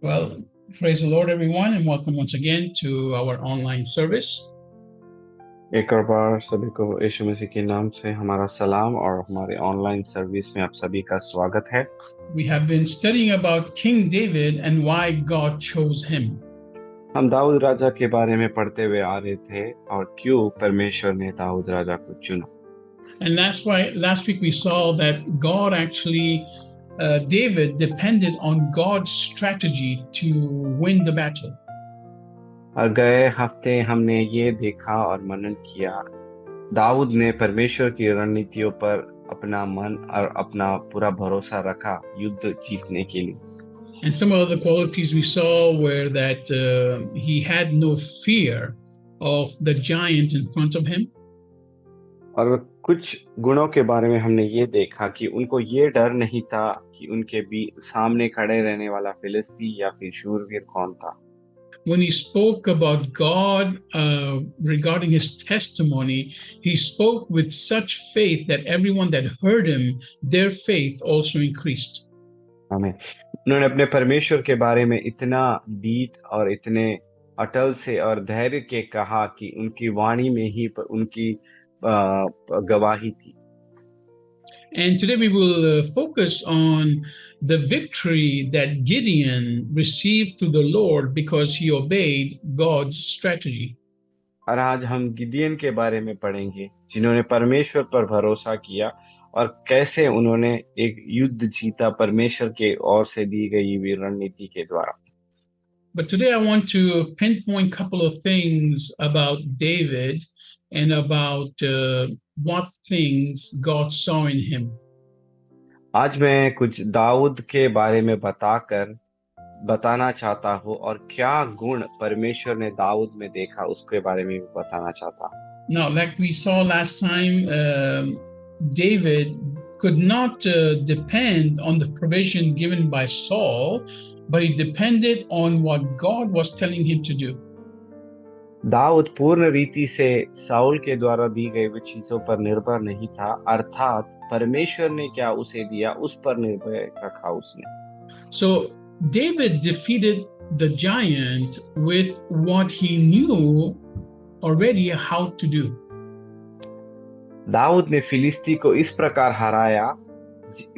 Well, praise the Lord, everyone, and welcome once again to our online service. एक और बार सभी को यीशु मसीह के नाम से हमारा सलाम और हमारे ऑनलाइन सर्विस में आप सभी का स्वागत है। We have been studying about King David and why God chose him. हम दाऊद राजा के बारे में पढ़ते हुए आ रहे थे और क्यों परमेश्वर ने दाऊद राजा को चुना। And that's why last week we saw that God actually, David depended on God's strategy to win the battle. और गए हफ्ते हमने ये देखा और मनन किया, दाऊद ने परमेश्वर की रणनीतियों पर अपना मन और अपना पूरा भरोसा रखा युद्ध जीतने के लिए। And some of the qualities we saw were that he had no fear of the giant in front of him. और कुछ गुणों के बारे में हमने ये देखा कि उनको ये डर नहीं था कि उनके भी सामने खड़े रहने वाला फिलिस्ती या फिर शूरवीर कौन था। When he spoke about God regarding his testimony, he spoke with such faith that everyone that heard him, their faith also increased. हमें उन्होंने अपने परमेश्वर के बारे में इतना डीट और इतने अटल से और धैर्य के कहा कि उनकी वाणी में ही उनकी गवाही थी। And today we will focus on the victory that Gideon received through the Lord because he obeyed God's strategy. और आज हम गिदियन के बारे में पढ़ेंगे जिन्होंने परमेश्वर पर भरोसा किया और कैसे उन्होंने एक युद्ध जीता परमेश्वर के ओर से दी गई हुई रणनीति के द्वारा। But today I want to pinpoint a couple of things about David and about what things God saw in him. आज मैं कुछ दाऊद के बारे में बताना चाहता हूँ और क्या गुण परमेश्वर ने दाऊद में देखा उसके बारे में भी बताना चाहता हूँ। Now, like we saw last time, David could not depend on the provision given by Saul, but he depended on what God was telling him to do. Dawood पूर्ण रीति से साउल के द्वारा दी गई हुई चीजों पर निर्भर नहीं था, अर्थात परमेश्वर ने क्या उसे दिया उस पर निर्भर रखा उसने। So David defeated the giant with what he knew already how to do. Dawood ने फिलिस्ती को इस प्रकार हराया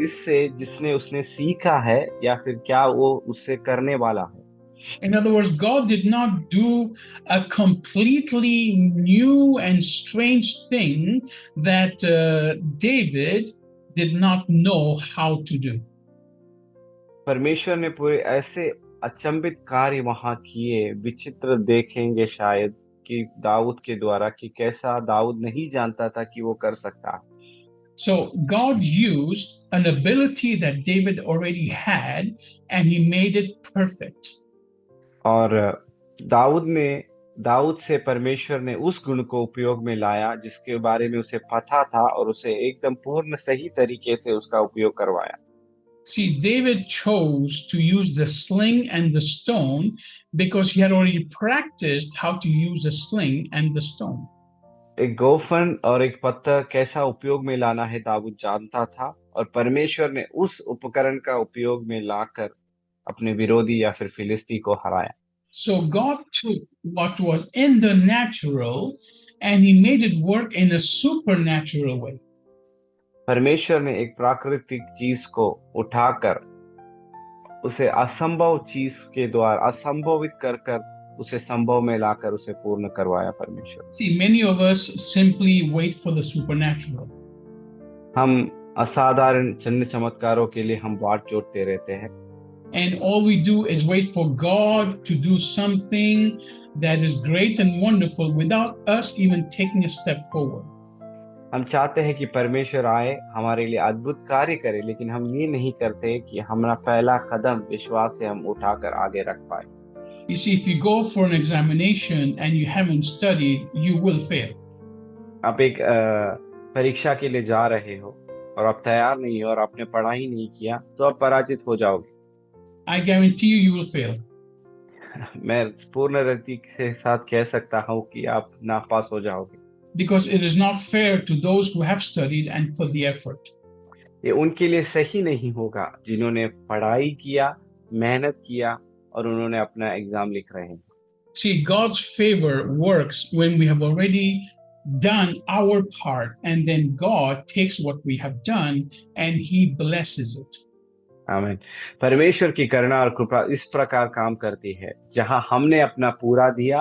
इससे जिसने उसने सीखा है या फिर क्या वो उससे करने वाला है। In other words, God did not do a completely new and strange thing that David did not know how to do. परमेश्वर ने पूरे ऐसे अचंभित कार्य वहां किए, विचित्र देखेंगे शायद कि दाऊद के द्वारा कि कैसा दाऊद नहीं जानता था कि वो कर सकता। So God used an ability that David already had and he made it perfect. और दाऊद से परमेश्वर ने उस गुण को उपयोग में लाया जिसके बारे में उसे पता था और उसे एकदम पूर्ण सही तरीके से उसका उपयोग करवाया। See, David chose to use the sling and the stone because he had already practiced how to use the sling and the stone. एक गोफन और एक पत्थर कैसा उपयोग में लाना है दाऊद जानता था और परमेश्वर ने उस उपकरण का उपयोग में लाकर अपने विरोधी या फिर फिलिस्ती को हराया। So God took what was in the natural and he made it work in a supernatural way. परमेश्वर ने एक प्राकृतिक चीज को उठाकर उसे असंभव चीज के द्वारा असंभवित कर उसे संभव में लाकर उसे पूर्ण करवाया परमेश्वर। See, many of us simply wait for the supernatural. हम असाधारण चिन्ह चमत्कारों के लिए हम वाट जोड़ते रहते हैं। And all we do is wait for God to do something that is great and wonderful without us even taking a step forward. हम चाहते हैं कि परमेश्वर आए हमारे लिए अद्भुत कार्य करे, लेकिन हम ये नहीं करते कि हमारा पहला कदम विश्वास से हम उठाकर आगे रख पाए। You see, if you go for an examination and you haven't studied, you will fail. आप एक परीक्षा के लिए जा रहे हो और आप तैयार नहीं हो और आपने पढ़ाई नहीं किया तो आप पराजित हो जाओगे। I guarantee you, you will fail. मैं पूर्ण रीति के साथ कह सकता हूँ कि आप नापास हो जाओगे। Because it is not fair to those who have studied and put the effort. ये उनके लिए सही नहीं होगा जिन्होंने पढ़ाई किया, मेहनत किया और उन्होंने अपना एग्जाम लिख रहे हैं। See, God's favor works when we have already done our part, and then God takes what we have done and He blesses it. आमीन। परमेश्वर की करुणा और कृपा इस प्रकार काम करती है, जहां हमने अपना पूरा दिया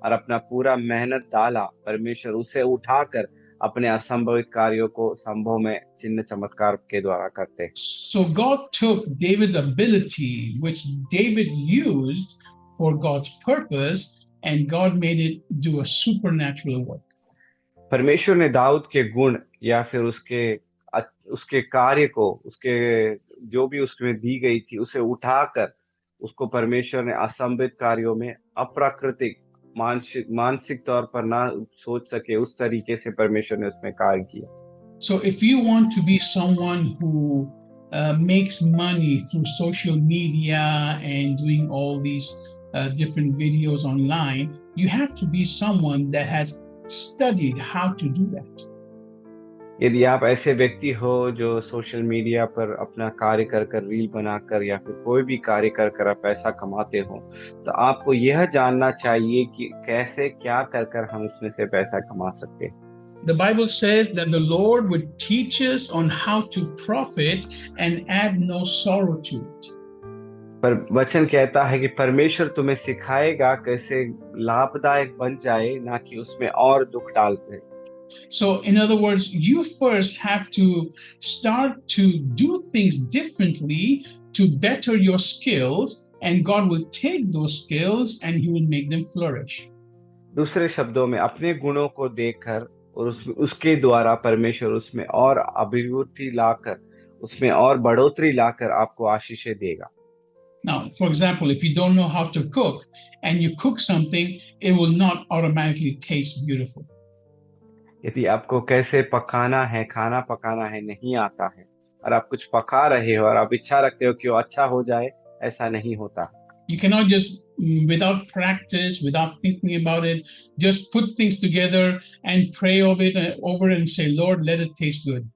और अपना पूरा मेहनत डाला, परमेश्वर उसे उठाकर अपने असंभवित कार्यों को संभव में चिन्ह चमत्कार के द्वारा करते हैं। So God took David's ability, which David used for God's purpose, and God made it do a supernatural work. परमेश्वर ने दाऊद के गुण या फिर उसके कार्य को, उसके जो भी उसमें दी गई थी, उसे उठाकर उसको परमेश्वर ने असंभवित कार्यों में अप्राकृतिक मानसिक तौर पर ना सोच सके उस तरीके से परमेश्वर ने उसमें कार्य किया। So if you want to be someone who makes money through social media and doing all these different videos online, you have to be someone that has studied how to do that. यदि आप ऐसे व्यक्ति हो जो social media पर अपना कार्य कर कर रील बनाकर या फिर कोई भी कार्य कर कर आप पैसा कमाते हो, तो आपको यह जानना चाहिए कि कैसे क्या कर कर हम इसमें से पैसा कमा सकते हैं। The Bible says that the Lord would teach us on how to profit and add no sorrow to it. पर वचन कहता है कि परमेश्वर तुम्हें सिखाएगा कैसे लाभदायक बन जाए, ना कि उसमें और दुख डाल दे। So, in other words, you first have to start to do things differently to better your skills, and God will take those skills and He will make them flourish. दूसरे शब्दों में अपने गुणों को देखकर और उसके द्वारा परमेश्वर उसमें और अभिवृद्धि लाकर, उसमें और बढ़ोतरी लाकर आपको आशीषें देगा। Now, for example, if you don't know how to cook and you cook something, it will not automatically taste beautiful. यदि आपको कैसे पकाना है, खाना पकाना है नहीं आता है, और आप कुछ पका रहे हो और आप इच्छा रखते हो कि वो अच्छा हो जाए, ऐसा नहीं होता। You cannot just, without practice, without thinking about it, just put things together and pray over it and say, Lord, let it taste good.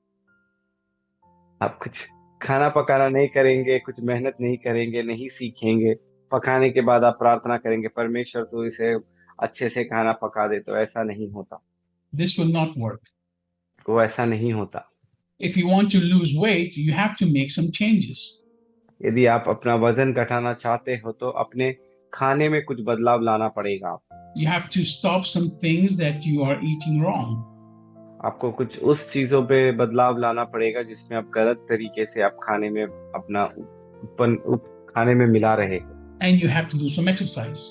आप कुछ खाना पकाना नहीं करेंगे, कुछ मेहनत नहीं करेंगे, नहीं सीखेंगे, पकाने के बाद आप प्रार्थना करेंगे, परमेश्वर तो इसे अच्छे से खाना पका दे, तो ऐसा नहीं होता। This will not work. वो ऐसा नहीं होता। If you want to lose weight, you have to make some changes. यदि आप अपना वजन घटाना चाहते हो तो अपने खाने में कुछ बदलाव लाना पड़ेगा। You have to stop some things that you are eating wrong. आपको कुछ उस चीजों पे बदलाव लाना पड़ेगा जिसमें आप गलत तरीके से आप खाने में अपना खाने में मिला रहे हो। And you have to do some exercise.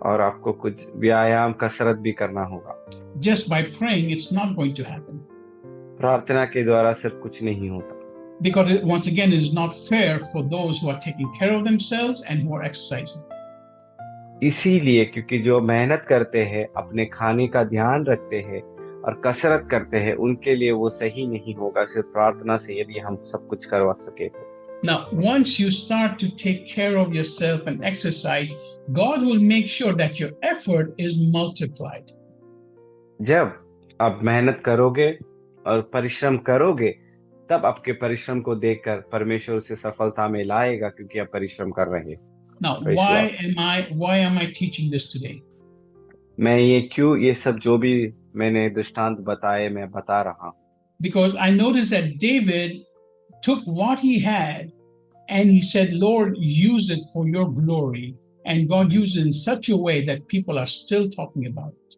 और आपको कुछ व्यायाम कसरत भी करना होगा। Just by praying, it's not going to happen. प्रार्थना के द्वारा सिर्फ कुछ नहीं होता। Because once again, it is not fair for those who are taking care of themselves and who are exercising. इसीलिए क्योंकि जो मेहनत करते हैं, अपने खाने का ध्यान रखते हैं और कसरत करते हैं, उनके लिए वो सही नहीं होगा सिर्फ प्रार्थना से यदि हम सब कुछ करवा सके तो। Now, once you start to take care of yourself and exercise, God will make sure that your effort is multiplied. जब आप मेहनत करोगे और परिश्रम करोगे, तब आपके परिश्रम को देखकर परमेश्वर उसे सफलता में लाएगा, क्योंकि आप परिश्रम कर रहे हैं। Now, why am I teaching this today? मैं ये सब जो भी मैंने दृष्टांत बताए मैं बता रहा हूँ। Because I noticed that David took what he had and he said, Lord, use it for your glory. And God used it in such a way that people are still talking about it.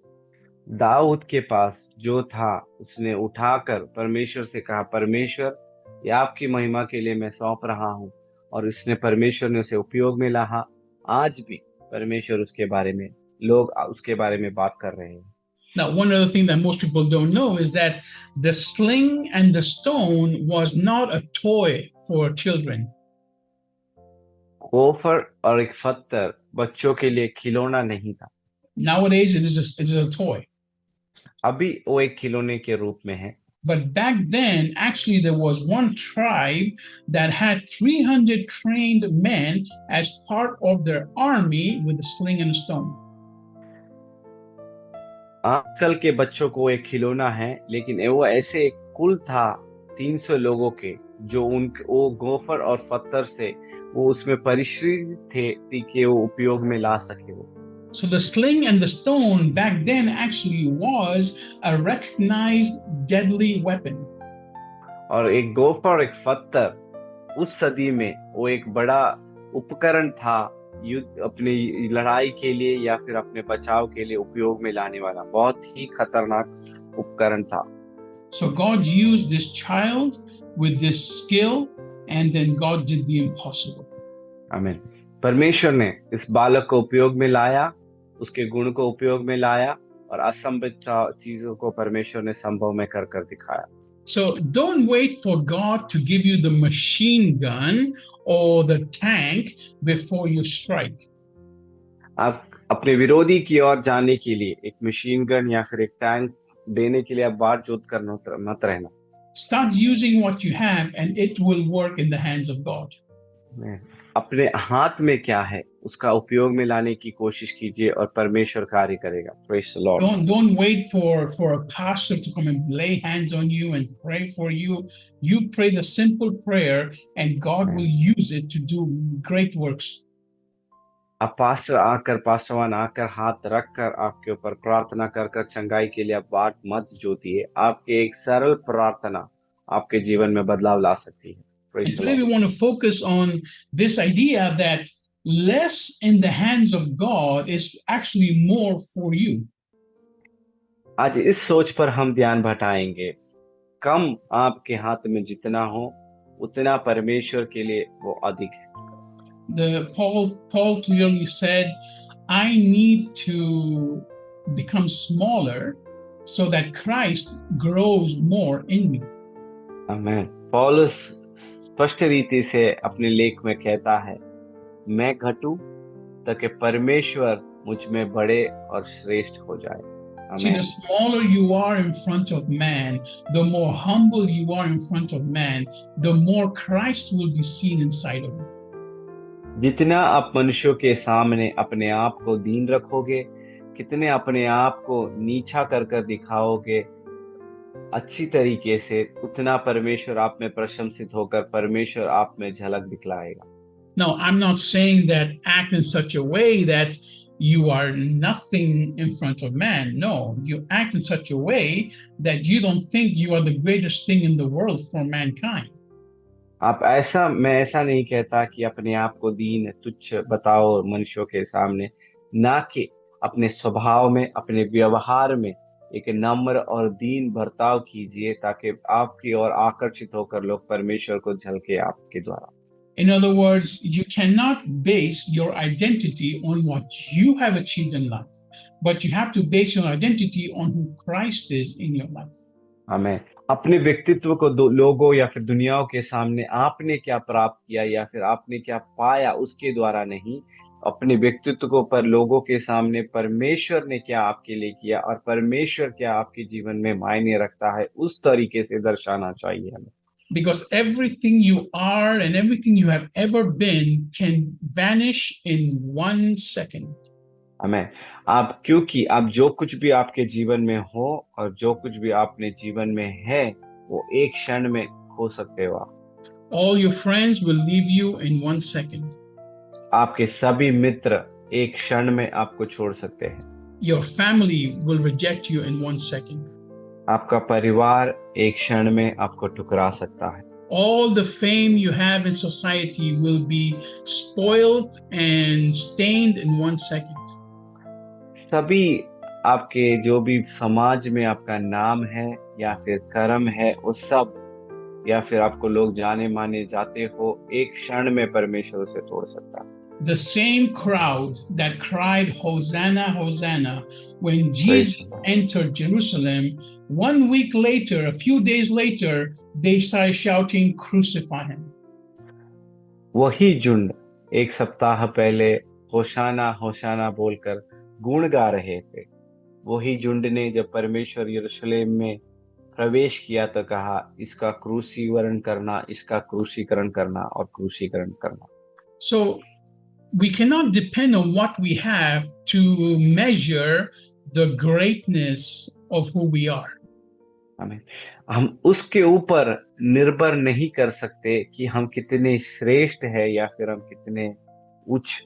Dawood के पास जो था उसने उठाकर परमेश्वर से कहा, परमेश्वर ये आपकी महिमा के लिए मैं सौंप रहा हूँ, और इसने परमेश्वर ने उसे उपयोग में लाया। आज भी परमेश्वर उसके बारे में, लोग उसके बारे में बात कर रहे हैं। Now, one other thing that most people don't know is that the sling and the stone was not a toy for children. Coffer और एक पत्थर बच्चों के लिए खिलौना नहीं था। Nowadays, it is a toy. अभी वो एक खिलौने के रूप में है। But back then, actually, there was one tribe that had 300 trained men as part of their army with a sling and a stone. आजकल के बच्चों को एक खिलौना है, लेकिन वो ऐसे एक कुल था 300 लोगों के जो उनके वो गोफर और पत्थर से वो उसमें परिश्रम थे कि वो उपयोग में ला सके वो। So the sling and the stone back then actually was a recognized deadly weapon. और एक गोफर और एक पत्थर उस सदी में वो एक बड़ा उपकरण था, युद्ध अपनी लड़ाई के लिए या फिर अपने बचाव के लिए उपयोग में लाने वाला बहुत ही खतरनाक उपकरण था। So God used this child with this skill, and then God did the impossible. आमीन। परमेश्वर ने इस बालक को उपयोग में लाया, उसके गुण को उपयोग में लाया और असंभव चीजों को परमेश्वर ने संभव में कर कर दिखाया। So don't wait for God to give you the machine gun or the tank before you strike. आप अपने विरोधी की ओर जाने के लिए एक मशीन गन या फिर एक टैंक देने के लिए आप बाट जोत कर मत रहना। Start using what you have, and it will work in the hands of God. अपने हाथ में क्या है उसका उपयोग में लाने की कोशिश कीजिए और परमेश्वर कार्य करेगा। Praise the Lord. Don't wait for a pastor to come and lay hands on you and pray for you. You pray the simple prayer, and God will use it to do great works. आप पास्टरवान आकर हाथ रखकर आपके ऊपर प्रार्थना कर कर चंगाई के लिए आप बाट मत जोतिए। आपके एक सरल प्रार्थना आपके जीवन में बदलाव ला सकती है। Praise And the today we Lord. want to focus on this idea that less in the hands of God is actually more for you. आज इस सोच पर हम ध्यान भटाएंगे, कम आपके हाथ में जितना हो उतना परमेश्वर के लिए वो अधिक है। Paul clearly said, I need to become smaller so that Christ grows more in me. आमीन। पौलुस स्पष्ट रीति से अपने लेख में कहता है, मैं घटूं ताकि परमेश्वर मुझ में बड़े और श्रेष्ठ हो जाए। See, the smaller you are in front of man, the more humble you are in front of man, the more Christ will be seen inside of you. जितना आप मनुष्यों के सामने अपने आप को दीन रखोगे, कितने अपने आप को नीचा कर कर दिखाओगे अच्छी तरीके से, उतना परमेश्वर आप में प्रशंसित होकर परमेश्वर आप में झलक दिखलाएगा। Now, I'm not saying that act in such a way that you are nothing in front of man. No, you act in such a way that you don't think you are the greatest thing in the world for mankind. मैं ऐसा नहीं कहता कि अपने आप को दीन तुच्छ बताओ मनुष्यों के सामने, ना कि अपने स्वभाव में अपने व्यवहार में एक नम्र और दीन बर्ताव कीजिए ताकि आपकी ओर आकर्षित होकर लोग परमेश्वर को झलके आपके द्वारा। In other words, you cannot base your identity on what you have achieved in life, but you have to base your identity on who Christ is in your life. हमें अपने व्यक्तित्व को लोगों या फिर दुनियाओं के सामने आपने क्या प्राप्त किया या फिर आपने क्या पाया उसके द्वारा नहीं, अपने व्यक्तित्व को पर लोगों के सामने परमेश्वर ने क्या आपके लिए किया और परमेश्वर क्या आपके जीवन में मायने रखता है उस तरीके से दर्शाना चाहिए हमें। Because everything you are and everything you have ever been can vanish in 1 second. हमें क्योंकि आप जो कुछ भी आपके जीवन में हो और जो कुछ भी आपने जीवन में है वो एक क्षण में खो सकते हो। All your friends will leave you in 1 second. आपके सभी मित्र एक क्षण में आपको छोड़ सकते हैं। Your family will reject you in 1 second. आपका परिवार एक क्षण में आपको ठुकरा सकता है। All the fame you have in society will be spoiled and stained in 1 second. सभी आपके जो भी समाज में आपका नाम है या फिर कर्म है वो सब या फिर आपको लोग जाने माने जाते हो एक क्षण में परमेश्वर उसे तोड़ सकता है। The same crowd that cried Hosanna, Hosanna when Jesus entered Jerusalem, 1 week later, a few days later, they started shouting, crucify him. वही झुंड एक सप्ताह पहले होशाना होशाना बोलकर गुण गा रहे थे, वही झुंड ने जब परमेश्वर यरूशलेम में प्रवेश किया तो कहा इसका क्रूसीकरण करना, इसका क्रूसीकरण करना और क्रूसीकरण करना। So we cannot depend on what we have to measure the greatness of who we are. हमें हम उसके ऊपर निर्भर नहीं कर सकते कि हम कितने श्रेष्ठ है या फिर हम कितने उच्च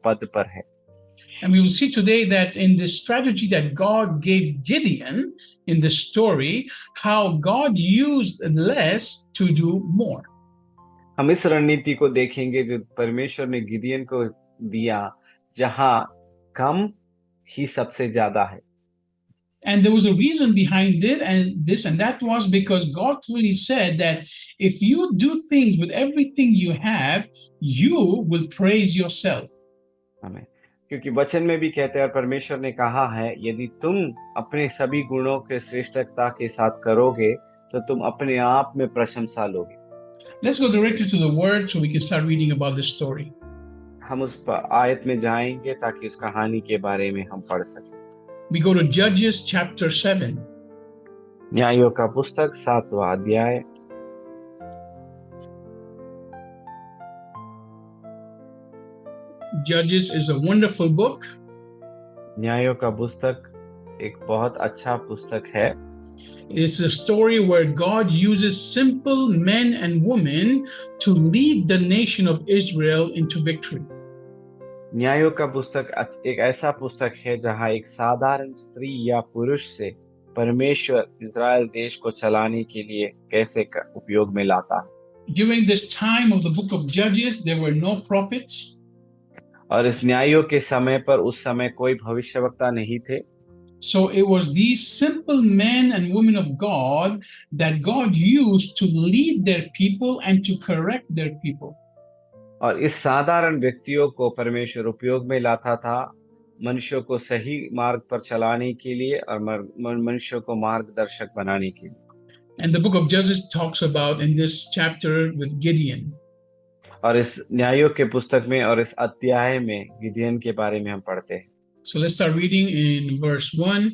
पद पर है। And we will see today that in this strategy that God gave Gideon in the story, how God used less to do more. हम इस रणनीति को देखेंगे जो परमेश्वर ने गिदियन को दिया, जहां कम ही सबसे ज्यादा है। And there was a reason behind it, and that was because God clearly said that if you do things with everything you have, you will praise yourself. हमें क्योंकि वचन में भी कहते हैं और परमेश्वर ने कहा है, यदि तुम अपने सभी गुणों के श्रेष्ठता के साथ करोगे तो तुम अपने आप में प्रशंसा लोगे। Let's go directly to the word so we can start reading about this story. हम उस आयत में जाएंगे ताकि उस कहानी के बारे में हम पढ़ सकें। We go to Judges chapter 7. न्यायों का पुस्तक 7वां अध्याय। Judges is a wonderful book. न्यायों का पुस्तक एक बहुत अच्छा पुस्तक है। It's a story where God uses simple men and women to lead the nation of Israel into victory. न्यायों का पुस्तक एक ऐसा पुस्तक है जहां एक साधारण स्त्री या पुरुष से परमेश्वर इज़राइल देश को चलाने के लिए कैसे उपयोग में लाता है। During this time of the book of Judges, there were no prophets. और इस न्यायों के समय पर उस समय कोई भविष्यवक्ता नहीं थे। So it was these simple men and women of God that God used to lead their people and to correct their people. और इस साधारण व्यक्तियों को परमेश्वर उपयोग में लाता था मनुष्यों को सही मार्ग पर चलाने के लिए और मनुष्यों को मार्गदर्शक बनाने के लिए। And the book of Judges talks about in this chapter with Gideon. और इस न्यायों के पुस्तक में और इस अध्याय में गिदियन के बारे में हम पढ़ते हैं। So let's start reading in verse 1.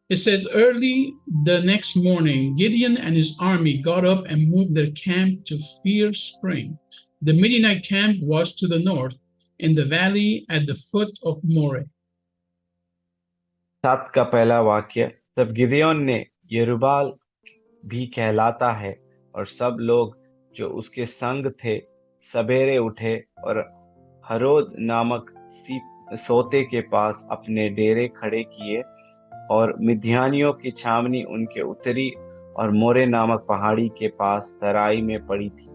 It says, early the next morning, Gideon and his army got up and moved their camp to Fear Spring. The Midianite camp was to the north, in the valley at the foot of Moreh. 7 का पहला वाक्य। तब गिदियोन ने यरूबाल भी कहलाता है और सब लोग जो उसके संग थे सवेरे उठे और हरोद नामक सोते के पास अपने डेरे खड़े किए और मिद्यानियों की छावनी उनके उत्तरी और मोरे नामक पहाड़ी के पास तराई में पड़ी थी।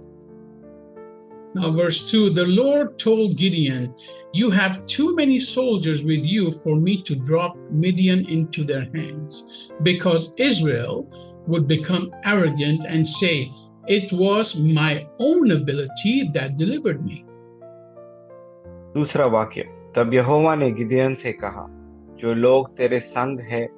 Now verse 2, the Lord told Gideon, you have too many soldiers with you for me to drop Midian into their hands, because Israel would become arrogant and say, it was my own ability that delivered me. दूसरा वाक्य। तब यहोवा ने गिदियन से कहा, जो लोग तेरे संग हैं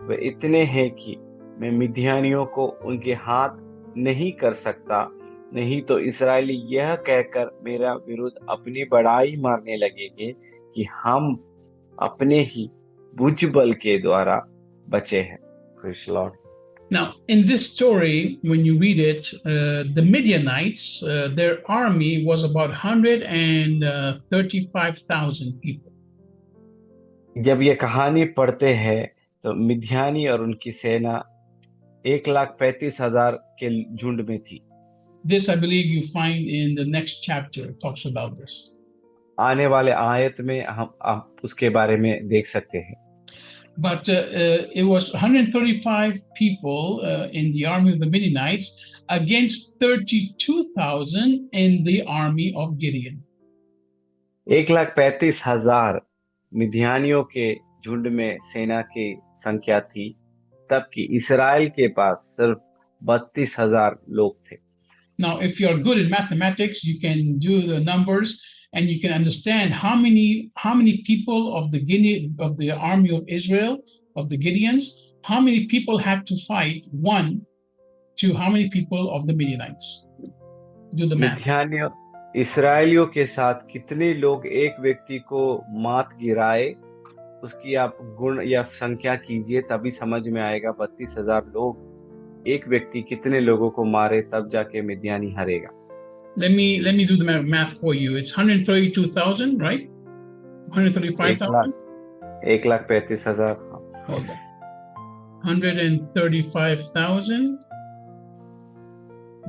वे इतने हैं कि मैं मिद्यानियों को उनके हाथ नहीं कर सकता, नहीं तो इस्राएली यह कहकर मेरा विरुद्ध अपनी बड़ाई मारने लगेंगे कि हम अपने ही भुजबल के द्वारा बचे हैं। Praise the Lord. Now, in this story, when you read it, the Midianites, their army was about 135,000 people. जब ये कहानी पढ़ते हैं तो मिद्यानी और उनकी सेना 1,35,000 के झुंड में थी। This, I believe, you find in the next chapter. It talks about this. आने वाले आयत में हम उसके बारे में देख सकते हैं। But it was 135 people in the army of the Midianites against 32,000 in the army of Gideon. 1,35,000 मिद्यानियों के झुंड में सेना की संख्या थी, तबकि इस्राएल के पास सिर्फ 32,000 लोग थे। Now, if you are good in mathematics, you can do the numbers and you can understand how many people of the army of Israel, of the Gideons, how many people had to fight one to how many people of the Midianites. Do the math. मिद्यानियों इस्राएलियों के साथ कितने लोग एक व्यक्ति को मात गिराए, उसकी आप गुण या संख्या कीजिए, तभी समझ में आएगा 32,000 लोग एक व्यक्ति कितने लोगों को मारे, तब जाके मिद्यानी हारेगा। Let me do the math for you. It's 132,000, right? 135,000. 1,35,000. Hold on. 135,000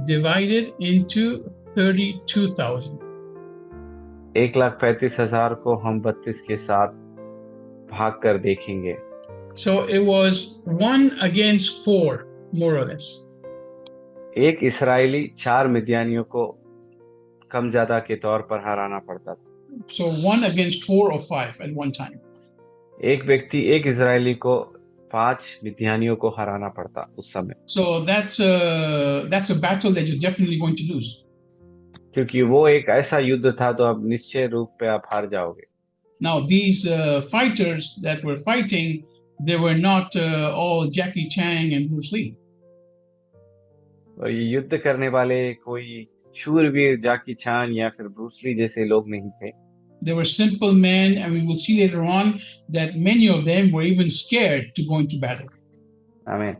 divided into 32,000. 1,35,000 को हम 32 के साथ भाग कर देखेंगे. So it was 1 against 4, more or less. एक इस्राएली 4 मिद्यानियों को कम ज्यादा के तौर पर हराना पड़ता था. So 1 against 4 or 5 at one time. एक व्यक्ति एक इस्राएली को 5 मिद्यानियों को हराना पड़ता उस समय. So that's a battle that you're definitely going to lose. क्योंकि वो एक ऐसा युद्ध था तो अब निश्चय रूप पे आप हार जाओगे. Now these fighters that were fighting, they were not all Jackie Chan and Bruce Lee. और ये युद्ध करने वाले कोई शूरवीर जाकी चान या फिर ब्रूस ली जैसे लोग नहीं थे. They were simple men, and we will see later on that many of them were even scared to go into battle. आमीन.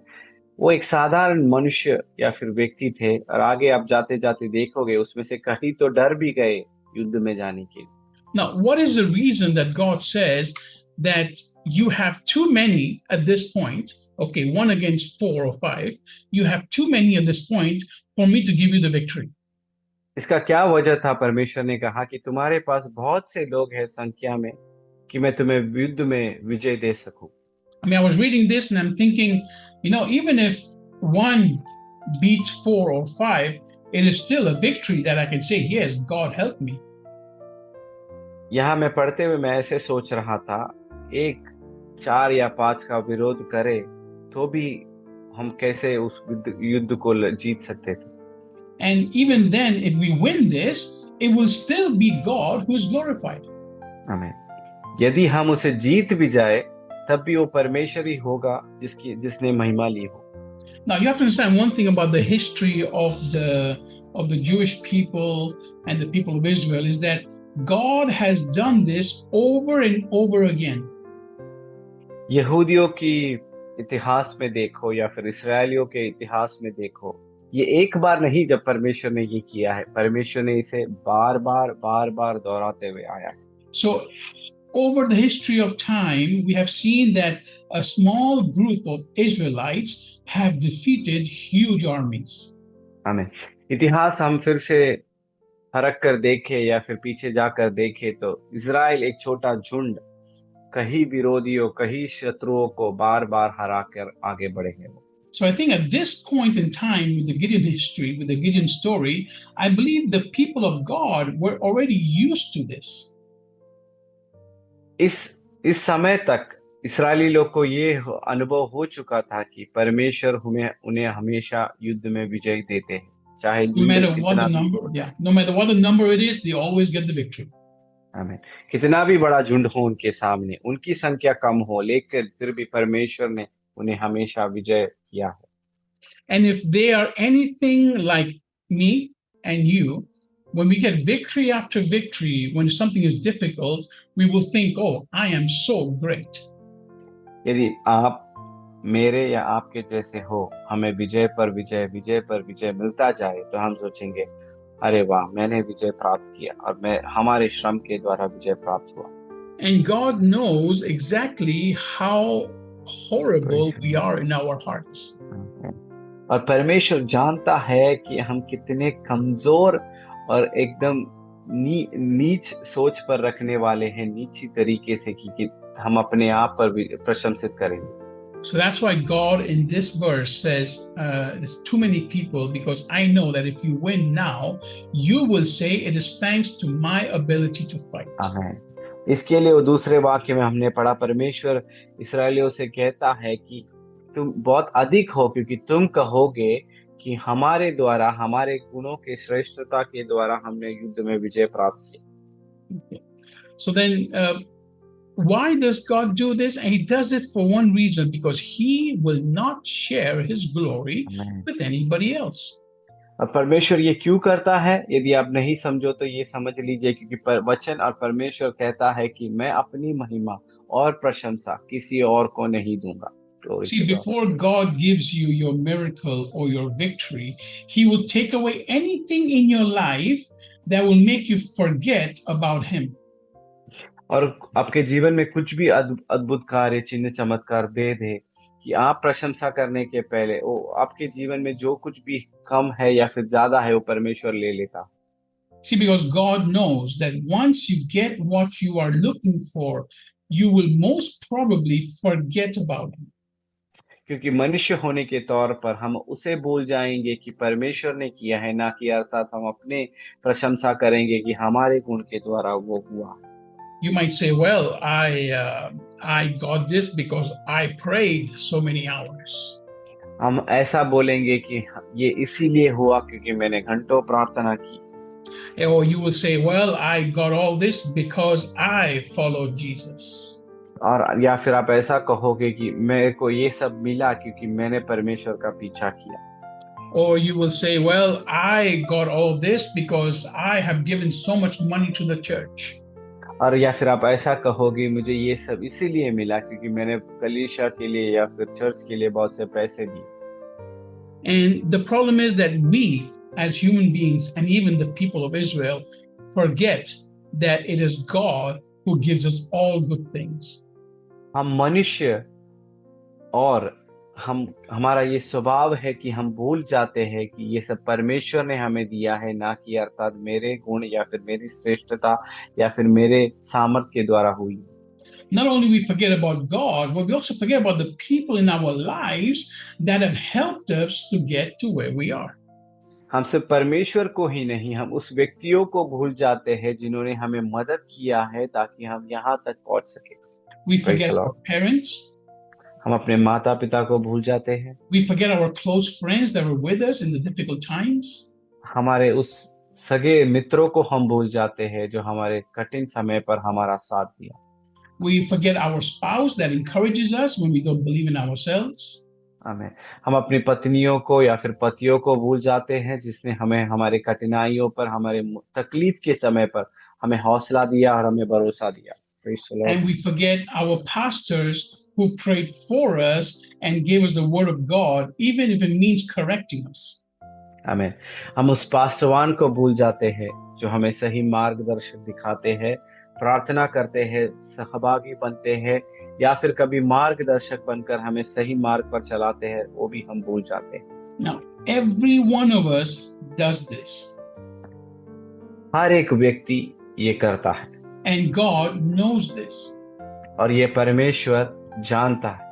वो एक साधारण मनुष्य या फिर व्यक्ति थे और आगे आप जाते जाते देखोगे उसमें से कई तो डर भी गए युद्ध में जाने के लिए. Now, what is the reason that God says that you have too many at this point? Okay, 1 against 4 or 5. You have too many at this point for me to give you the victory. इसका क्या वजह था? परमेश्वर ने कहा कि तुम्हारे पास बहुत से लोग हैं संख्या में कि मैं तुम्हें युद्ध में विजय दे सकूं. I mean, I was reading this and I'm thinking, even if 1 beats 4 or 5, it is still a victory that I can say, yes, God helped me. यहाँ मैं पढ़ते हुए मैं ऐसे सोच रहा था, एक 4 या 5 का विरोध करे तो भी हम कैसे उस युद्ध को जीत सकते थे. And even then, if we win this, it will still be God who is glorified. आमीन. यदि हम उसे जीत भी जाए तब भी वो परमेश्वर ही होगा जिसने महिमा ली हो. Now you have to understand one thing about the history of the Jewish people and the people of Israel is that God has done this over and over again. यहूदियों की इतिहास में देखो या फिर इस्राएलियों के इतिहास में देखो, ये एक बार नहीं जब परमेश्वर ने ये किया है, परमेश्वर ने इसे बार बार दोहराते हुए आया है. So over the history of time, we have seen that a small group of Israelites have defeated huge armies. आमीन. इतिहास हम फिर से फरक कर देखे या फिर पीछे जाकर देखे तो इजराइल एक छोटा झुंड कई विरोधियों कई शत्रुओं को बार हरा कर आगे बढ़े हैं. So I think at this point in time with the Gideon history, with the Gideon story, I believe the people of God were already used to this. इस समय तक इस्राएली लोग को ये अनुभव हो चुका था कि परमेश्वर उन्हें हमेशा युद्ध में विजय देते हैं, चाहे no matter what the number it is, they always get the victory. आमीन. कितना भी बड़ा झुंड हो उनके सामने, उनकी संख्या कम हो, लेकिन फिर भी परमेश्वर ने उन्हें हमेशा विजय किया है. And if they are anything like me and you, when we get victory after victory, when something is difficult, we will think, oh, I am so great. यदि आप मेरे या आपके जैसे हो, हमें विजय पर विजय मिलता जाए तो हम सोचेंगे, अरे वाह, मैंने विजय प्राप्त किया और हमारे श्रम के द्वारा विजय प्राप्त हुआ. And God knows exactly how horrible we are in our hearts. और परमेश्वर जानता है कि हम कितने कमजोर और एकदम नीच सोच पर रखने वाले हैं, नीची तरीके से कि हम अपने आप पर भी प्रशंसित करेंगे. So that's why God in this verse says there's too many people, because I know that if you win now, you will say it is thanks to my ability to fight. आमीन. इसके लिए वो दूसरे वाक्य में हमने पढ़ा, परमेश्वर इस्राएलियों से कहता है कि तुम बहुत अधिक हो क्योंकि तुम कहोगे कि हमारे द्वारा, हमारे गुणों के श्रेष्ठता के द्वारा हमने युद्ध में विजय प्राप्त की. Okay. So then why does God do this? And he does it for one reason, because he will not share his glory with anybody else. अब परमेश्वर ये क्यों करता है? यदि आप नहीं समझो तो ये समझ लीजिए, क्योंकि वचन और परमेश्वर कहता है कि मैं अपनी महिमा और प्रशंसा किसी और को नहीं दूंगा. See, before God gives you your miracle or your victory, he will take away anything in your life that will make you forget about him. और आपके जीवन में कुछ भी अद्भुत कार्य, चिन्ह, चमत्कार दे कि आप प्रशंसा करने के पहले वो आपके जीवन में जो कुछ भी कम है या फिर ज्यादा है वो परमेश्वर ले लेता। See, because God knows that once you get what you are looking for, you will most probably forget about Him. क्योंकि मनुष्य होने के तौर पर हम उसे भूल जाएंगे कि परमेश्वर ने किया है, ना कि अर्थात हम अपने प्रशंसा करेंगे कि हमारे गुण के द्वारा वो हुआ। You might say, "Well, I got this because I prayed so many hours." हम ऐसा बोलेंगे कि ये इसीलिए हुआ क्योंकि मैंने घंटों प्रार्थना की। Or you will say, "Well, I got all this because I followed Jesus." और या फिर आप ऐसा कहोगे कि मेरे को ये सब मिला क्योंकि मैंने परमेश्वर का पीछा किया। Or you will say, "Well, I got all this because I have given so much money to the church." और या फिर आप ऐसा कहोगे मुझे ये सब इसीलिए मिला क्योंकि मैंने कलीसिया के लिए या फिर चर्च के लिए बहुत से पैसे दिए। And the problem is that we, as human beings, and even the people of Israel, forget that it is God who gives us all good things. हम मनुष्य और हमारा ये स्वभाव है कि हम भूल जाते हैं कि ये सब परमेश्वर ने हमें दिया है, ना कि अर्थात मेरे गुण या फिर मेरी श्रेष्ठता या फिर मेरे सामर्थ्य के द्वारा हुई। Not only we forget about God, but we also forget about the people in our lives that have helped us to get to where we are. हम सिर्फ परमेश्वर को ही नहीं, हम उस व्यक्तियों को भूल जाते हैं जिन्होंने हमें मदद किया है ताकि हम यहाँ तक पहुंच सके। We Praise forget the our Lord. parents. हम अपने माता पिता को भूल जाते हैं। We forget our close friends that were with us in the difficult times. हमारे उस सगे मित्रों को हम भूल जाते हैं जो हमारे कठिन समय पर हमारा साथ दिया। We forget our spouse that encourages us when we don't believe in ourselves. आमीन। हम अपनी पत्नियों को या फिर पतियों को भूल जाते हैं जिसने हमें हमारे कठिनाइयों पर, हमारे तकलीफ के समय पर हमें हौसला दिया और हमें भरोसा दिया। Praise the Lord. And we forget our pastors who prayed for us and gave us the word of God, even if it means correcting us. आमीन। हम उस पास्टरवान को भूल जाते हैं जो हमें सही मार्गदर्शन दिखाते हैं, प्रार्थना करते हैं, सहभागी बनते हैं या फिर कभी मार्गदर्शक बनकर हमें सही मार्ग पर चलाते हैं, वो भी हम भूल जाते हैं। Now, every one of us does this. हर एक व्यक्ति ये करता है And God knows this. और ये परमेश्वर जानता है।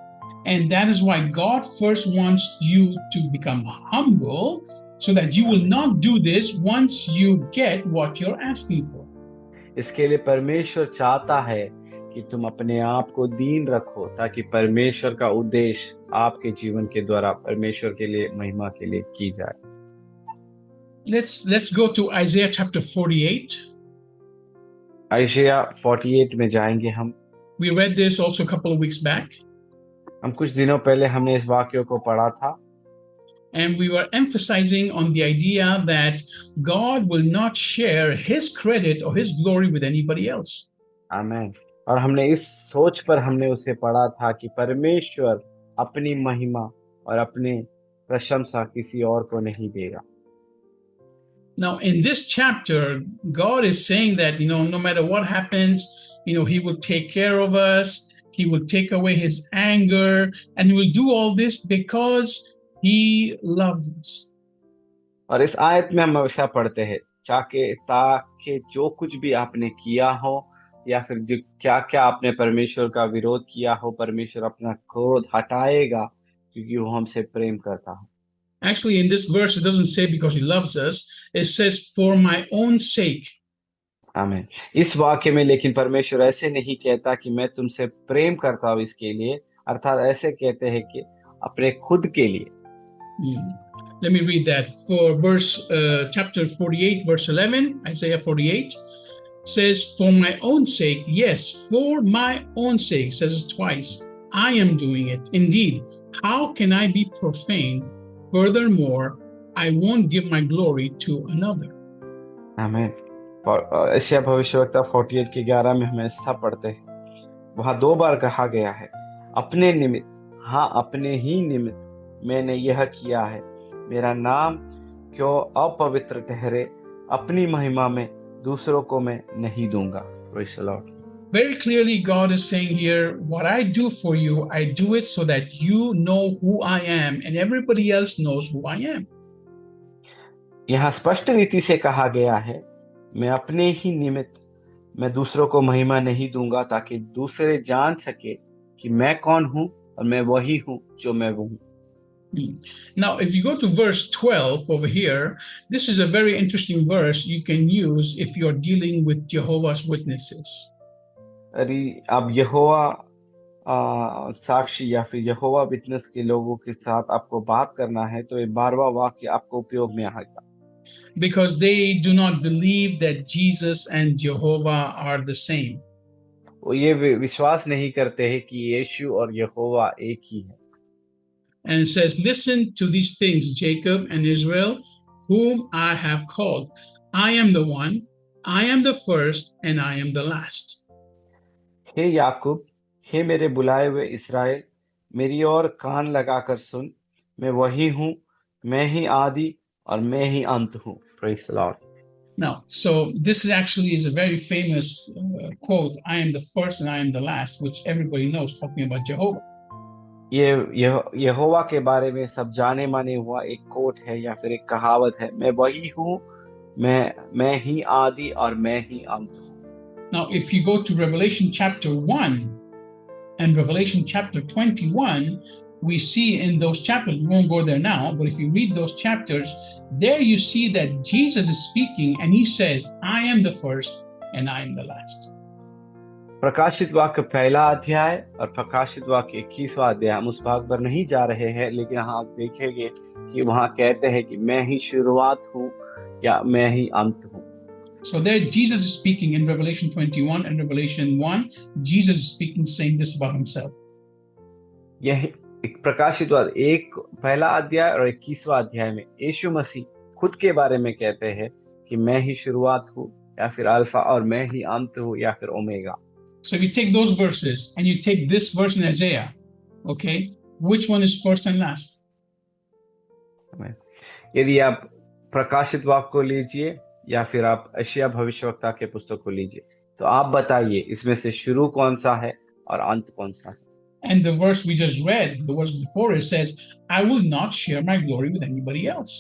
And that is why God first wants you to become humble so that you will not do this once you get what you're asking for. इसके लिए परमेश्वर चाहता है कि तुम अपने आप को दीन रखो ताकि परमेश्वर का उद्देश्य आपके जीवन के द्वारा परमेश्वर के लिए, महिमा के लिए की जाए। Let's go to Isaiah chapter 48. आइशिया 48 में जाएंगे हम। We read this also a couple of weeks back. हम कुछ दिनों पहले हमने इस वाक्य को पढ़ा था And we were emphasizing on the idea that God will not share his credit or his glory with anybody else. आमीन। और हमने इस सोच पर हमने उसे पढ़ा था कि परमेश्वर अपनी महिमा और अपनी प्रशंसा किसी और को नहीं देगा। Now, in this chapter, God is saying that, no matter what happens, he will take care of us. He will take away his anger, and he will do all this because he loves us. और इस आयत में हम ऐसा पढ़ते हैं ताकि जो कुछ भी आपने किया हो या फिर जो क्या क्या आपने परमेश्वर का विरोध किया हो, परमेश्वर अपना क्रोध हटाएगा क्योंकि वो हमसे प्रेम करता है। Actually, in this verse, it doesn't say because he loves us. It says, for my own sake. आमीन। इस वाक्य में लेकिन परमेश्वर ऐसे नहीं कहता कि मैं तुमसे प्रेम करता हूँ इसके लिए, अर्थात ऐसे कहते हैं कि अपने खुद के लिए। Let me read that. For chapter 48, verse 11, Isaiah 48 says, for my own sake, yes, for my own sake, says it twice, I am doing it. Indeed, how can I be profane? Furthermore, I won't give my glory to another. आमीन। और Asia भविष्यवक्ता 48 के 11 में हम ऐसा पढ़ते हैं, वहां 2 बार कहा गया है, अपने निमित्त, हाँ अपने ही निमित्त मैंने यह किया है, मेरा नाम क्यों अपवित्र ठहरे, अपनी महिमा में दूसरों को मैं नहीं दूंगा। Praise the Lord. Very clearly, God is saying here, what I do for you, I do it so that you know who I am and everybody else knows who I am. यहाँ स्पष्ट रीति से कहा गया है, मैं अपने ही निमित्त मैं दूसरों को महिमा नहीं दूंगा, ताकि दूसरे जान सके कि मैं कौन हूं और मैं वही हूं जो मैं हूं। Now, if you go to verse 12 over here, this is a very interesting verse you can use if you're dealing with Jehovah's Witnesses. अरे अब यहोवा साक्षी या फिर यहोवा विटनेस के लोगों के साथ आपको बात करना है, तो ये 12वां वाक्य आपको उपयोग में आएगा। Because they do not believe that Jesus and Jehovah are the same. वो ये विश्वास नहीं करते हैं कि यीशु और यहोवा एक ही है। And it says, listen to these things, Jacob and Israel, whom I have called. I am the one, I am the first, and I am the last. हे याकूब, हे मेरे बुलाए हुए इस्राएल, मेरी ओर कान लगाकर सुन, मैं वही हूँ, मैं ही आदि और मैं ही अंत हूँ। Praise the Lord. Now, so this actually is a very famous quote, I am the first and I am the last, which everybody knows, talking about Jehovah. ये यहोवा के बारे में सब जाने माने हुआ एक कोट है या फिर एक कहावत है, मैं वही हूँ, मैं ही आदि और मैं ही अंत हूँ। Now, if you go to Revelation chapter 1 and Revelation chapter 21, we see in those chapters, we won't go there now, but if you read those chapters, there you see that Jesus is speaking and he says, I am the first and I am the last. प्रकाशित वाक्य पहला अध्याय और प्रकाशित वाक्य 21वां अध्याय, हम उस भाग पर नहीं जा रहे हैं, लेकिन आप देखेंगे कि वहां कहते हैं कि मैं ही शुरुआत हूँ या मैं ही अंत हूँ। So there Jesus is speaking in Revelation 21 and Revelation 1, Jesus is speaking, saying this about himself. यह एक प्रकाशित वाक्य एक पहला अध्याय और 21वां अध्याय में यीशु मसीह खुद के बारे में कहते हैं कि मैं ही शुरुआत हूँ या फिर अल्फा और मैं ही अंत हूँ या फिर omega. So if you take those verses and you take this verse in Isaiah, okay, which one is first and last? यदि आप प्रकाशित वाक्य को लीजिए या फिर आप यशायाह भविष्यवक्ता के पुस्तक को लीजिए, तो आप बताइए इसमें से शुरू कौन सा है और अंत कौन सा है। And the verse we just read, the verse before it says, I will not share my glory with anybody else.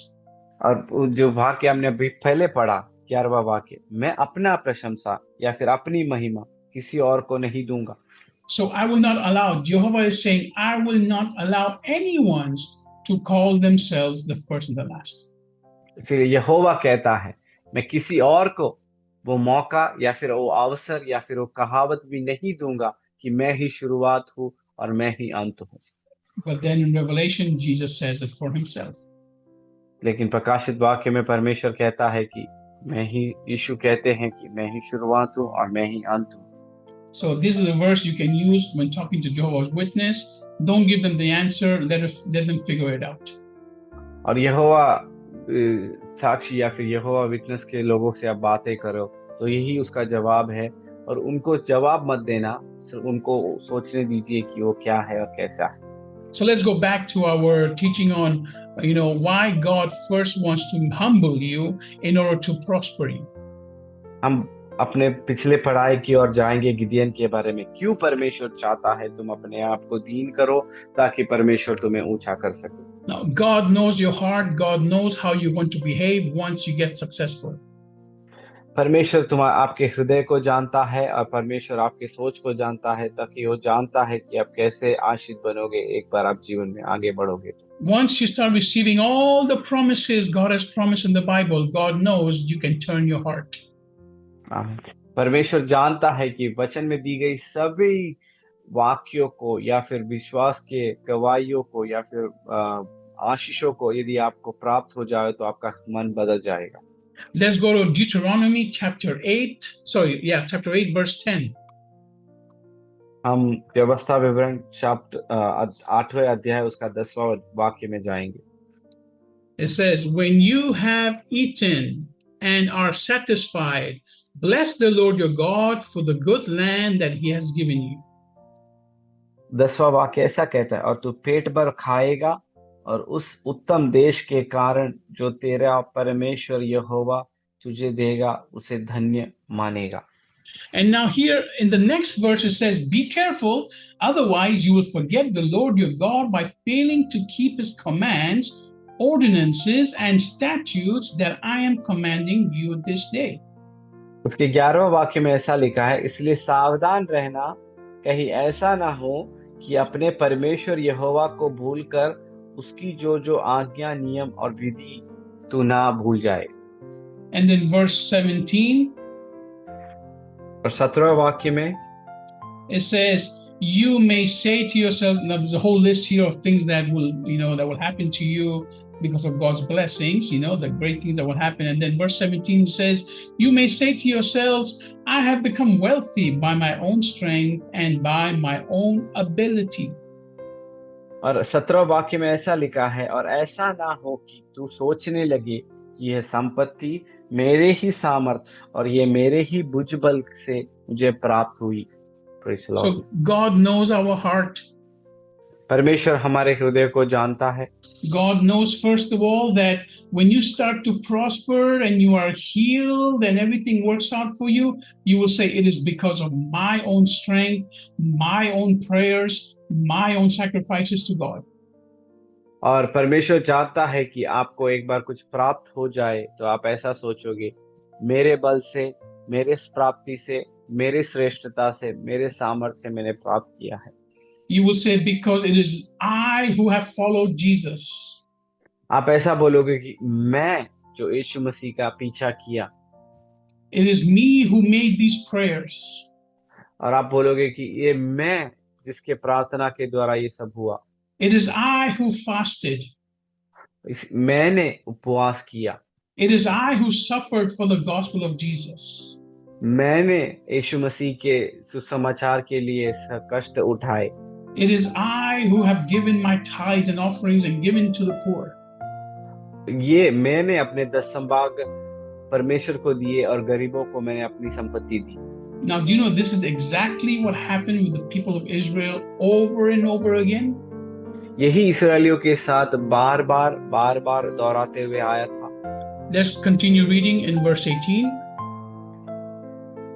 और जो वाक्य हमने अभी पहले पढ़ा 11वां वाक्य, मैं अपना प्रशंसा या फिर अपनी महिमा किसी और को नहीं दूंगा। So I will not allow, Jehovah is saying, I will not allow anyone to call themselves the first and the last. इसलिए यहोवा कहता है, मैं किसी और को वो मौका या फिर वो अवसर या फिर वो कहावत भी नहीं दूंगा कि मैं ही शुरुआत हूँ और मैं ही अंत हूँ। But then in Revelation, Jesus says it for himself. लेकिन प्रकाशित वाक्य में परमेश्वर कहता है कि मैं ही, यीशु कहते हैं कि मैं ही शुरुआत हूँ और मैं ही अंत हूँ। So this is a verse you can use when talking to Jehovah's Witness. Don't give them the answer, let them figure it out. और यहोवा साक्षी या फिर यहोवा विटनेस के लोगों से आप बातें करो तो यही उसका जवाब है, और उनको जवाब मत देना, उनको सोचने दीजिए कि वो क्या है और कैसा है। So let's go back to our teaching on why God first wants to humble you in order to prosper you. हम अपने पिछले पढ़ाई की ओर जाएंगे, गिदियन के बारे में। क्यों परमेश्वर चाहता है तुम अपने आप को दीन करो ताकि परमेश्वर तुम्हें ऊंचा कर सके। Now God knows your heart, God knows how you want to behave once you get successful. परमेश्वर आपके हृदय को जानता है और परमेश्वर आपके सोच को जानता है, ताकि वो जानता है कि आप कैसे आशीष बनोगे एक बार आप जीवन में आगे बढ़ोगे। Once you start receiving all the promises God has promised in the Bible, God knows you can turn your heart. परमेश्वर जानता है कि वचन में दी गई सभी वाक्यों को या फिर विश्वास के गवाहियों को या फिर आशीषों को यदि आपको प्राप्त हो जाए तो आपका मन बदल जाएगा। Let's go to Deuteronomy chapter 8, chapter 8 verse 10. हम व्यवस्था विवरण 8वें अध्याय उसका 10वां वाक्य में जाएंगे। It says, when you have eaten and are satisfied, bless the Lord your God for the good land that he has given you. 10वां वाक्य ऐसा कहता है, और तू पेट भर खाएगा और उस उत्तम देश के कारण जो तेरा परमेश्वर यहोवा तुझे देगा उसे धन्य मानेगा। And now here in the next verse it says, be careful, otherwise you will forget the Lord your God by failing to keep his commands, ordinances, and statutes that I am commanding you this day. उसके 11वें वाक्य में ऐसा लिखा है, इसलिए सावधान रहना, कहीं ऐसा ना हो कि अपने परमेश्वर यहोवा को भूलकर उसकी जो जो आज्ञा, नियम और विधि तू ना भूल जाए। And then verse 17, और 17वें वाक्य में it says, you may say to yourself, now there's a whole list here of things that will, that will happen to you because of God's blessings, the great things that will happen. And then verse 17 says, you may say to yourselves, I have become wealthy by my own strength and by my own ability. और 17वें वाक्य में ऐसा लिखा है, और ऐसा ना हो कि तू सोचने लगे कि यह संपत्ति मेरे ही सामर्थ और ये मेरे ही भुजबल से मुझे प्राप्त हुई। Praise the Lord. So God knows our heart. परमेश्वर हमारे हृदय को जानता है। God knows, first of all, that when you start to prosper and you are healed and everything works out for you, you will say, it is because of my own strength, my own prayers, my own sacrifices to God. और परमेश्वर चाहता है कि आपको एक बार कुछ प्राप्त हो जाए तो आप ऐसा सोचोगे, मेरे बल से, मेरे प्राप्ति से, मेरे श्रेष्ठता से, मेरे सामर्थ्य से मैंने प्राप्त किया है। You will say, because it is I who have followed Jesus. आप ऐसा बोलोगे कि मैं जो यीशु मसीह का पीछा किया। It is me who made these prayers. और आप बोलोगे कि ये मैं जिसके प्रार्थना के द्वारा ये सब हुआ। It is I who fasted. मैंने उपवास किया। It is I who suffered for the gospel of Jesus. मैंने यीशु मसीह के सुसमाचार के लिए कष्ट उठाए। It is I who have given my tithes and offerings and given to the poor. ये मैंने अपने दशमभाग परमेश्वर को दिए और गरीबों को मैंने अपनी संपत्ति दी। Now, do you know this is exactly what happened with the people of Israel over and over again? यही इस्राएलियों के साथ बार बार दोहराते हुए आया था। Let's continue reading in verse 18.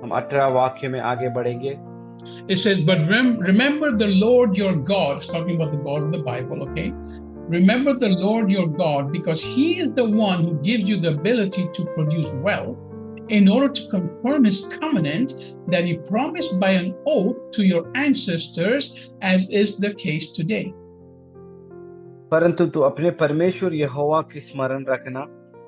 हम 18 वाक्य में आगे बढ़ेंगे। It says, but remember the Lord your God, talking about the God of the Bible, okay? Remember the Lord your God, because he is the one who gives you the ability to produce wealth in order to confirm his covenant that he promised by an oath to your ancestors, as is the case today. परंतु तू अपने परमेश्वर यहोवा की स्मरण रखना,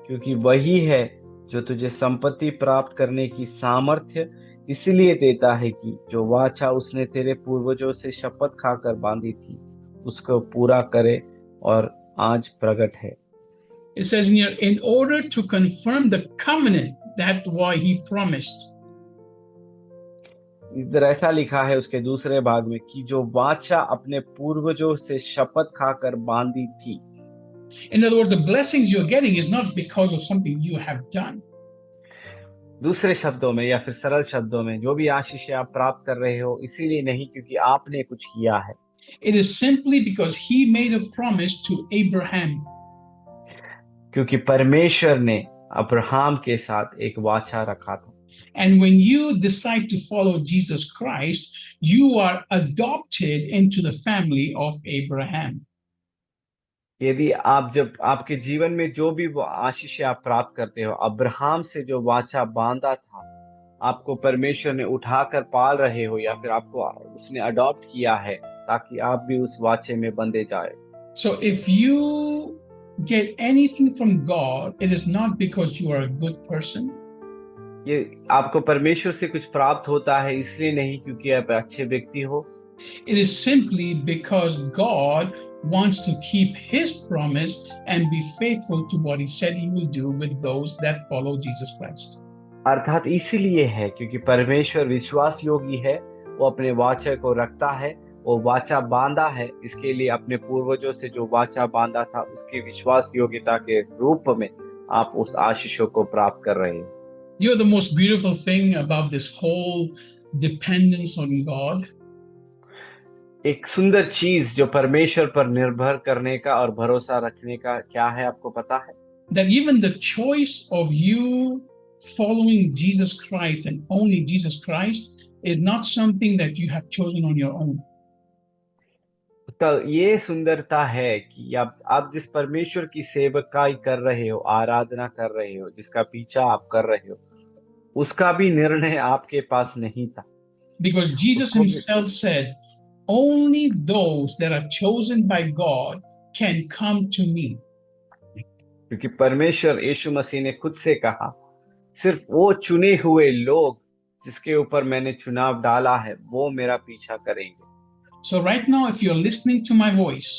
क्योंकि वही है जो तुझे संपत्ति प्राप्त करने की सामर्थ्य इसलिए देता है कि जो वाचा उसने तेरे पूर्वजों से शपथ खाकर बांधी थी उसको पूरा करे और आज प्रकट है। It says in here, in order to confirm the covenant, that's why he promised. इधर ऐसा लिखा है उसके दूसरे भाग में कि जो वाचा अपने पूर्वजों से शपथ खाकर बांधी थी। In other words, the blessings you're getting is not because of something you have done. दूसरे शब्दों में या फिर सरल शब्दों में, जो भी आशीष आप प्राप्त कर रहे हो इसीलिए नहीं क्योंकि आपने कुछ किया है। It is simply because he made a promise to Abraham. क्योंकि परमेश्वर ने अब्राहम के साथ एक वाचा रखा था। And when you decide to follow Jesus Christ, you are adopted into the family of Abraham. यदि आप जब आपके जीवन में जो भी आशीष आप प्राप्त करते हो, अब्राहम से जो वाचा बांधा था, आपको परमेश्वर ने उठाकर पाल रहे हो या फिर आपको उसने अडॉप्ट किया है ताकि आप भी उस वाचे में बंधे जाए। So if you get anything from God, it is not because you are a good person. ये आपको परमेश्वर से कुछ प्राप्त होता है इसलिए नहीं क्योंकि आप अच्छे व्यक्ति हो। It is simply because God wants to keep his promise and be faithful to what he said he will do with those that follow Jesus Christ. अर्थात इसीलिए है क्योंकि परमेश्वर विश्वास योगी है, वो अपने वाचा को रखता है, वो वाचा बांधा है, इसके लिए अपने पूर्वजों से जो वाचा बांधा था उसके विश्वास योग्यता के रूप में आप उस आशीषों को प्राप्त कर रहे हैं। You know the most beautiful thing about this whole dependence on God? एक सुंदर चीज जो परमेश्वर पर निर्भर करने का और भरोसा रखने का क्या है आपको पता है? That even the choice of you following Jesus Christ and only Jesus Christ is not something that you have chosen on your own. उसका ये सुंदरता है कि आप जिस परमेश्वर की सेवकाई कर रहे हो, आराधना कर रहे हो, जिसका पीछा आप कर रहे हो, उसका भी निर्णय आपके पास नहीं था. Because Jesus उसको भी himself said, only those that are chosen by God can come to me. क्योंकि परमेश्वर यीशु मसीह ने खुद से कहा, सिर्फ वो चुने हुए लोग जिसके ऊपर मैंने चुनाव डाला है वो मेरा पीछा करेंगे. So right now, if you're listening to my voice,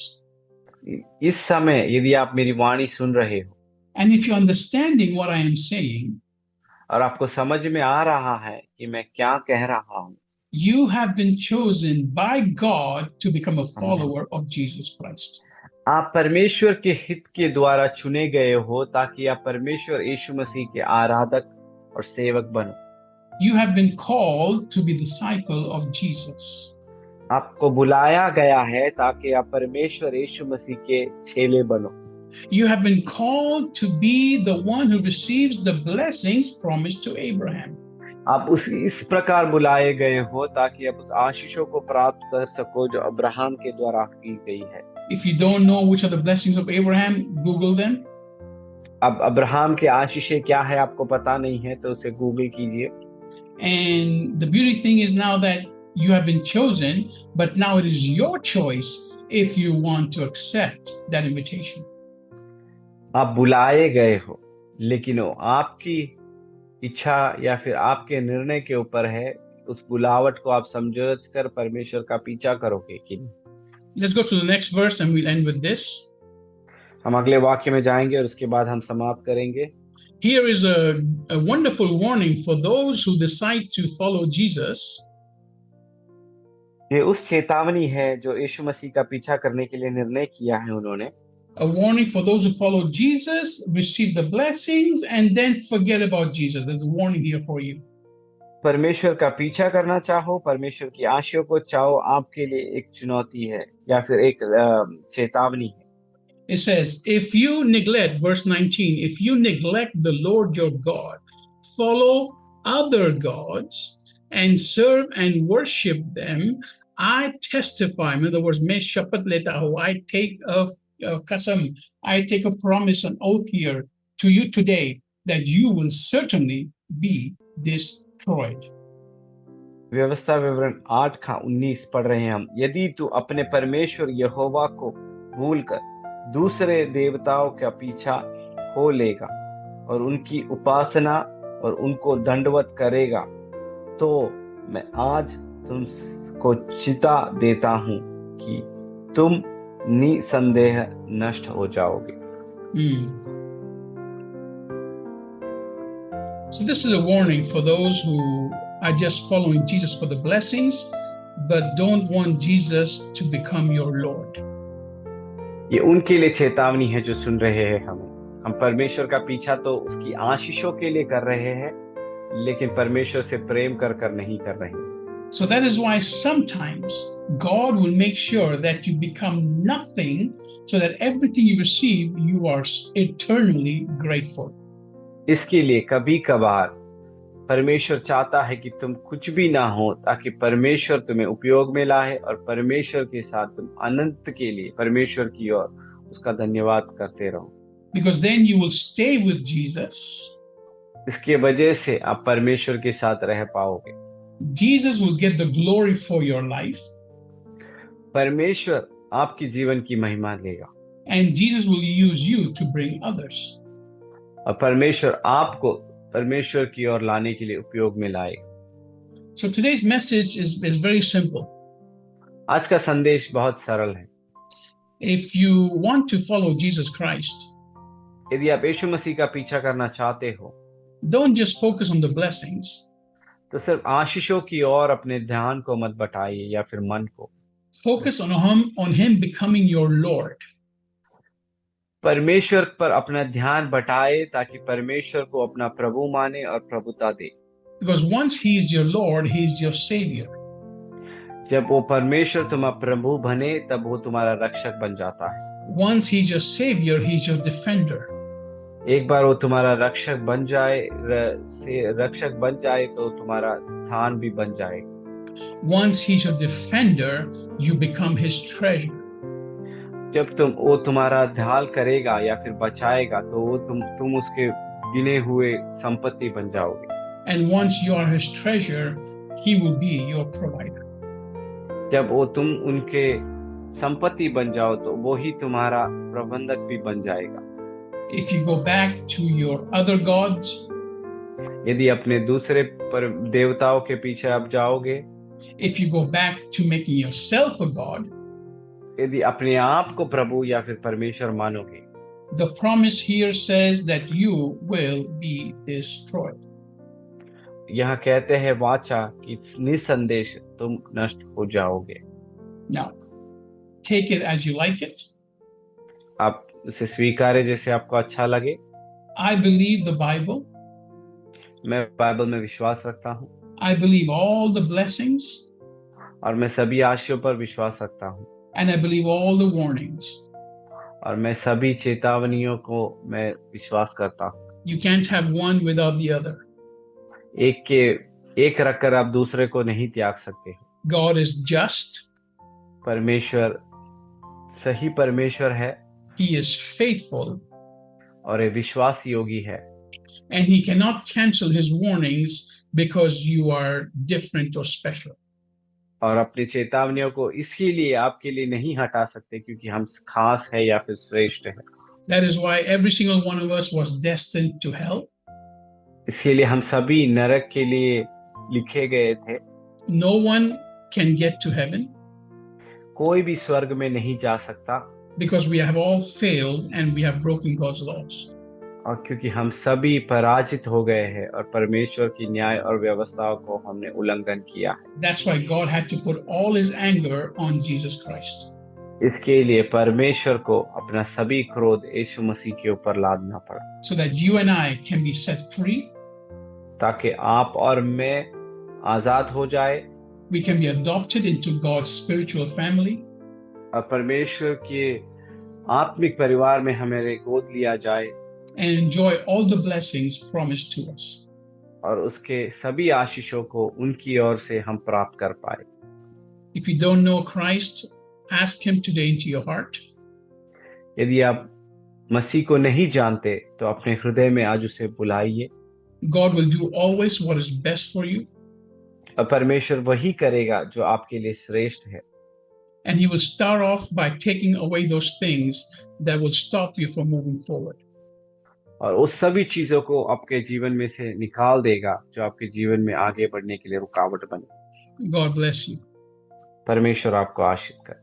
इस समय यदि आप मेरी वाणी सुन रहे हो and if you're understanding what I am saying, और आपको समझ में आ रहा है कि मैं क्या कह रहा हूं, you have been chosen by God to become a follower of Jesus Christ. आप परमेश्वर के हित के द्वारा चुने गए हो ताकि आप परमेश्वर यीशु मसीह के आराधक और सेवक बनो. You have been called to be disciple of Jesus. आपको बुलाया गया है ताकि आप परमेश्वर यीशु मसीह के चेले बनो. You have been called to be the one who receives the blessings promised to Abraham. आप इस प्रकार बुलाए गए हो ताकि आप उस आशीषों को प्राप्त कर सको जो अब्राहम के द्वारा की गई है. If you don't know which are the blessings of Abraham, Google them. अब अब्राहम के आशीषें क्या है आपको पता नहीं है तो उसे गूगल कीजिए. And the beauty thing is now that you have been chosen, but now it is your choice if you want to accept that invitation. आप बुलाए गए हो लेकिन वो आपकी इच्छा या फिर आपके निर्णय के ऊपर है. उस बुलावट को आप समझ कर परमेश्वर का पीछा करोगे कि नहीं. Let's go to the next verse and we'll end with this. हम अगले वाक्य में जाएंगे और उसके बाद हम समाप्त करेंगे. Here is a wonderful warning for those who decide to follow Jesus. ये उस चेतावनी है जो यीशु मसीह का पीछा करने के लिए निर्णय किया है उन्होंने. A warning for those who follow Jesus, receive the blessings, and then forget about Jesus. There's a warning here for you. परमेश्वर का पीछा करना चाहो, परमेश्वर की आशीषों को चाहो, आपके लिए एक चुनौती है या फिर एक चेतावनी है. It says, if you neglect, verse 19, if you neglect the Lord your God, follow other gods and serve and worship them, I testify, in other words, मैं शपथ लेता हूँ, I take a कसम, I take a promise, an oath here to you today that you will certainly be destroyed. व्यवस्था विवरण 8:19 पढ़ रहे हैं हम. यदि तू अपने परमेश्वर यहोवा को भूलकर दूसरे देवताओं का पीछा हो लेगा और उनकी उपासना और उनको दंडवत करेगा तो मैं आज तुमको चिता देता हूं कि तुम निसंदेह नष्ट हो जाओगे. So this is a warning for those who are just following Jesus for the blessings but don't want Jesus to become your Lord. ये उनके लिए चेतावनी है जो सुन रहे हैं हमें. हम परमेश्वर का पीछा तो उसकी आशीषों के लिए कर रहे हैं लेकिन परमेश्वर से प्रेम कर कर नहीं कर रहे हैं. So that is why sometimes God will make sure that you become nothing so that everything you receive, you are eternally grateful. इसके लिए कभी कभार परमेश्वर चाहता है कि तुम कुछ भी ना हो ताकि परमेश्वर तुम्हें उपयोग में लाए और परमेश्वर के साथ तुम अनंत के लिए परमेश्वर की ओर उसका धन्यवाद करते रहो. Because then you will stay with Jesus. इसके वजह से आप परमेश्वर के साथ रह पाओगे. Jesus will get the glory for your life. परमेश्वर आपके जीवन की महिमा लेगा. And Jesus will use you to bring others. और परमेश्वर आपको परमेश्वर की ओर लाने के लिए उपयोग में लाएगा. So today's message is very simple. आज का संदेश बहुत सरल है. If you want to follow Jesus Christ, यदि आप यीशु मसीह का पीछा करना चाहते हो don't just focus on the blessings. तो सिर्फ आशीषों की ओर अपने ध्यान को मत बटाइए या फिर मन को. Focus on him becoming your Lord. परमेश्वर पर अपना ध्यान बटाए ताकि परमेश्वर को अपना प्रभु माने और प्रभुता दे. Because once he is your Lord, he is your Savior. जब वो परमेश्वर तुम्हारा प्रभु बने तब वो तुम्हारा रक्षक बन जाता है. Once he's your Savior, he's your defender. एक बार वो तुम्हारा रक्षक बन जाए रक्षक बन जाए तो तुम्हारा स्थान भी बन जाएगा। Once he's a defender, you become his treasure. जब वो तुम्हारा ढाल करेगा या फिर बचाएगा तो वो तुम उसके गिने हुए संपत्ति बन जाओगे। And once you are his treasure, he will be your provider. जब वो तुम उनके संपत्ति बन जाओ तो वो ही तुम्हारा प्रबंधक भी बन जाएगा। If you go back to your other gods, यदि अपने दूसरे पर देवताओं के पीछे आप जाओगे, if you go back to making yourself a god, यदि अपने आप को प्रभु या फिर परमेश्वर मानोगे, the promise here says that you will be destroyed. यह कहते हैं वाचा कि निसंदेश तुम नष्ट हो जाओगे। Now, take it as you like it. आप उसे स्वीकारें जैसे आपको अच्छा लगे। I believe the Bible. मैं बाइबल में विश्वास रखता हूँ I believe all the blessings, और मैं सभी आशीषों पर विश्वास रखता हूँ and I believe all the warnings. और मैं सभी चेतावनियों को मैं विश्वास करता हूँ। You can't have one without the other. एक रखकर आप दूसरे को नहीं त्याग सकते। God is just. परमेश्वर सही परमेश्वर है He is faithful. और ये विश्वास योगी है। And he cannot cancel his warnings because you are different or special. और अपनी चेतावनियों को इसीलिए आपके लिए नहीं हटा सकते क्योंकि हम खास है या फिर श्रेष्ठ है। That is why every single one of us was destined to hell. इसीलिए हम सभी नरक के लिए लिखे गए थे। No one can get to heaven कोई भी स्वर्ग में नहीं जा सकता because we have all failed and we have broken God's laws. और क्योंकि हम सभी पराजित हो गए हैं और परमेश्वर की न्याय और व्यवस्थाओं को हमने उल्लंघन किया है। That's why God had to put all his anger on Jesus Christ. इसके लिए परमेश्वर को अपना सभी क्रोध यीशु मसीह के ऊपर लादना पड़ा So that you and I can be set free. ताकि आप और मैं आजाद हो जाए। We can be adopted into God's spiritual family. और परमेश्वर के आत्मिक परिवार में हमें गोद लिया जाए and enjoy all the blessings promised to us. और उसके सभी आशीषों को उनकी ओर से हम प्राप्त कर पाए। If you don't know Christ, ask him today into your heart. यदि आप मसीह को नहीं जानते तो अपने हृदय में आज उसे बुलाइए। God will do always what is best for you. और परमेश्वर वही करेगा जो आपके लिए श्रेष्ठ है। And he will start off by taking away those things that will stop you from moving forward. और उस सभी चीजों को आपके जीवन में से निकाल देगा जो आपके जीवन में आगे बढ़ने के लिए रुकावट बने। God bless you. परमेश्वर आपको आशीष करे।